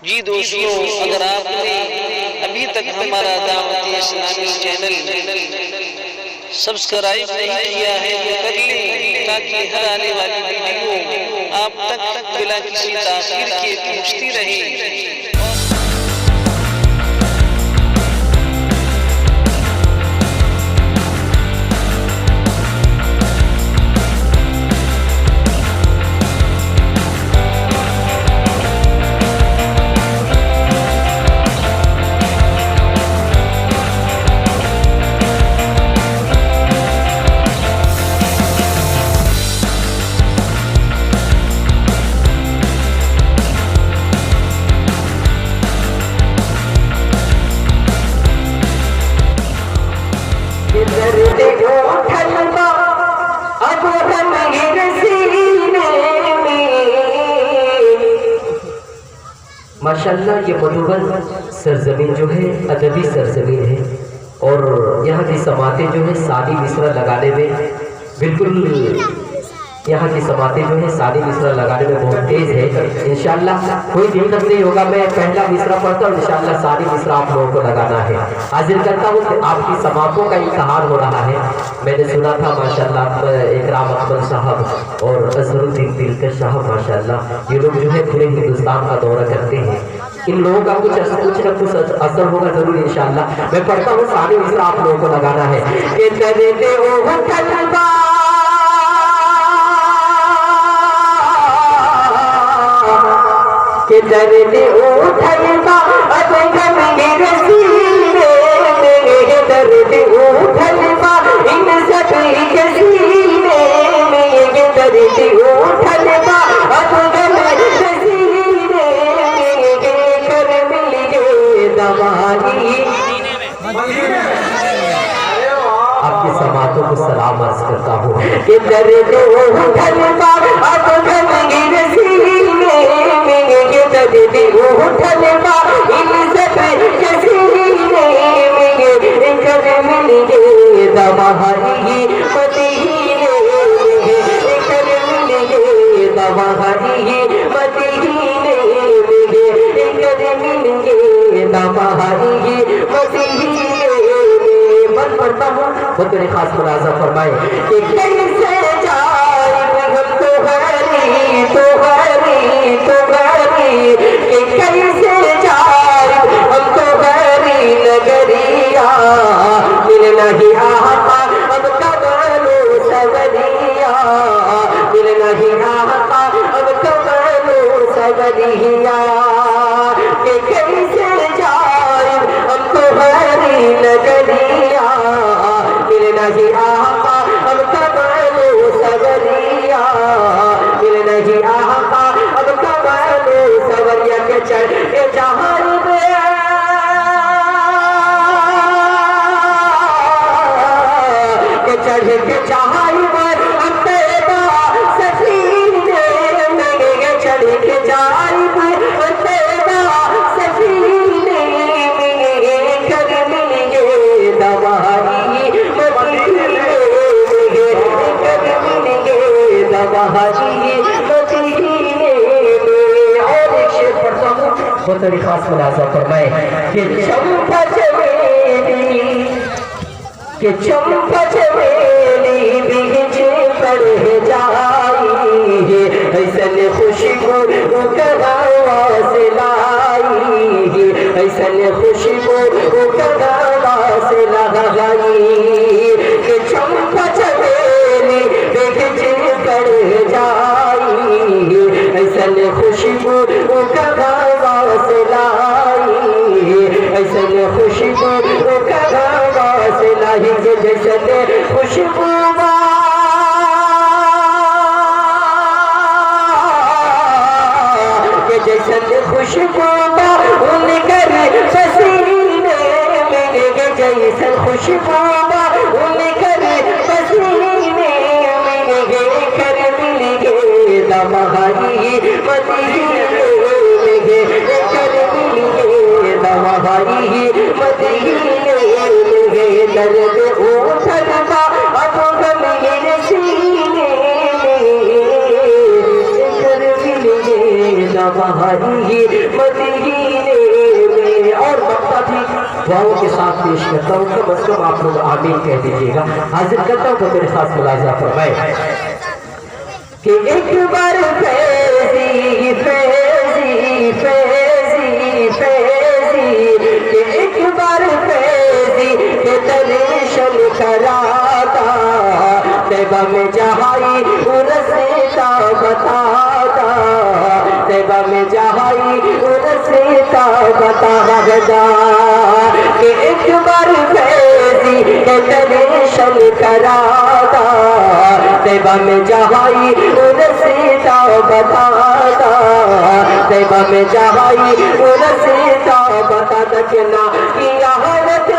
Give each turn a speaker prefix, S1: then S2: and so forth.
S1: जी दोस्तों, अगर आपने अभी तक हमारा दावत इस्लामी चैनल सब्सक्राइब नहीं किया है तो कर लें, ताकि हर आने वाली वीडियो आप तक बिना किसी ताखीर के पहुंचती रहे।
S2: माशाल्लाह ये मधुबन सरजमीन जो है अदबी सरजमीन है और यहाँ की समातें जो है सादी मिसरा लगाने में बिल्कुल यहाँ की समातें जो है सादी मिसरा लगाने में बहुत तेज है। इंशाल्लाह कोई दिक्कत नहीं होगा। मैं पहला मिसरा पढ़ता हूँ, इंशाल्लाह सादी मिसरा आप लोगों को लगाना है। हाजिर करता हूँ कि आपकी समातों का इम्तिहान हो रहा है। मैंने सुना था माशाल्लाह इकराम अकबर साहब और अजहरुद्दीन दिलकश साहब माशाल्लाह ये लोग जो है पूरे हिंदुस्तान का दौरा करते हैं। इन लोगों का कुछ न कुछ असर होगा जरूर इंशाल्लाह। मैं पढ़ता हूँ सादी मिसरा आप लोगों को लगाना है। के दर्द उठलबा अब गम रसीने में, दर्द उठलबा इन सभी के सीने में, दर्द उठलबा अब गम रसीने में, कर मिल गए दवाई। आपकी समातों को सलाम अर्ज करता हूँ कि दर्द उठलबा अब गम रसीने उठलबा इन सब के सीने में, कर मिल गए दवाई मदीने में, कर मिल गए दवाई मदीने में, कर मिल गए दवाई मदीने में। बंद पढ़ता हूँ वो तेरे खास मुलाजा फरमाए कि कैसे जाए हम तो हरी तो हरी तो हरी, कैसे जाए हम तो हरी नगरिया, मिल नहीं आता अब कबलो सवरिया, मिल नहीं आता अब कबलो सवरिया, कैसे जाए हम तो हरी नगरिया, मिल नहीं आता अब कबलो सवरिया, मिल नहीं आता अब कबलो सवरिया के चढ़ के जहान के चढ़ के जहान पर अब तेरा सफीने में, चढ़ के जाए पर तेरा सफीने में, कर मिल गए दवाई मदीने में, कर मिल गए दवाई मदीने में। और एक शेर पढ़ता हूँ वो तेरी खास मुलाजा फरमाए कि चंपा चमेली के चंपा चमेली बीच पर जाई, ऐसन खुशबू कदावा से लाई, ऐसन खुशबू कदावा से लाई, कि चंपा चमेली बीच पर जाई, ऐसन खुशबू कदावा से लाई, ऐसन खुशबू कदावा से लाई, जैसन खुशबू जैसन खुशबू उनकर पसीने में, जैसन खुशबू उनकर पसीने में, कर मिल गए दवाई मदीने में, कर मिल गए दवाई मदीने में, दर्द उठलबा अब गम सीने में, कर मिल गए बहाई मदीने में। और मक्ता भी दुआओं के साथ पेश करता हूँ, कम अज कम आप लोग आमीन कह दीजिएगा। हाजिर करता हूँ तो मेरे साथ मुलाजा फरमाए कि एक बार फैजी फैजी फैजी फैजी कि एक बार फैजी के दर्शन कराता तैबा में जहाई उरसता बताता तैबा में जहाई उरसता बतादा कि एक बार फैजी के दर्शन कराता तैबा में जहाई उरसता बताता तैबा में जहाई उरसता बताता कि ना किया हरत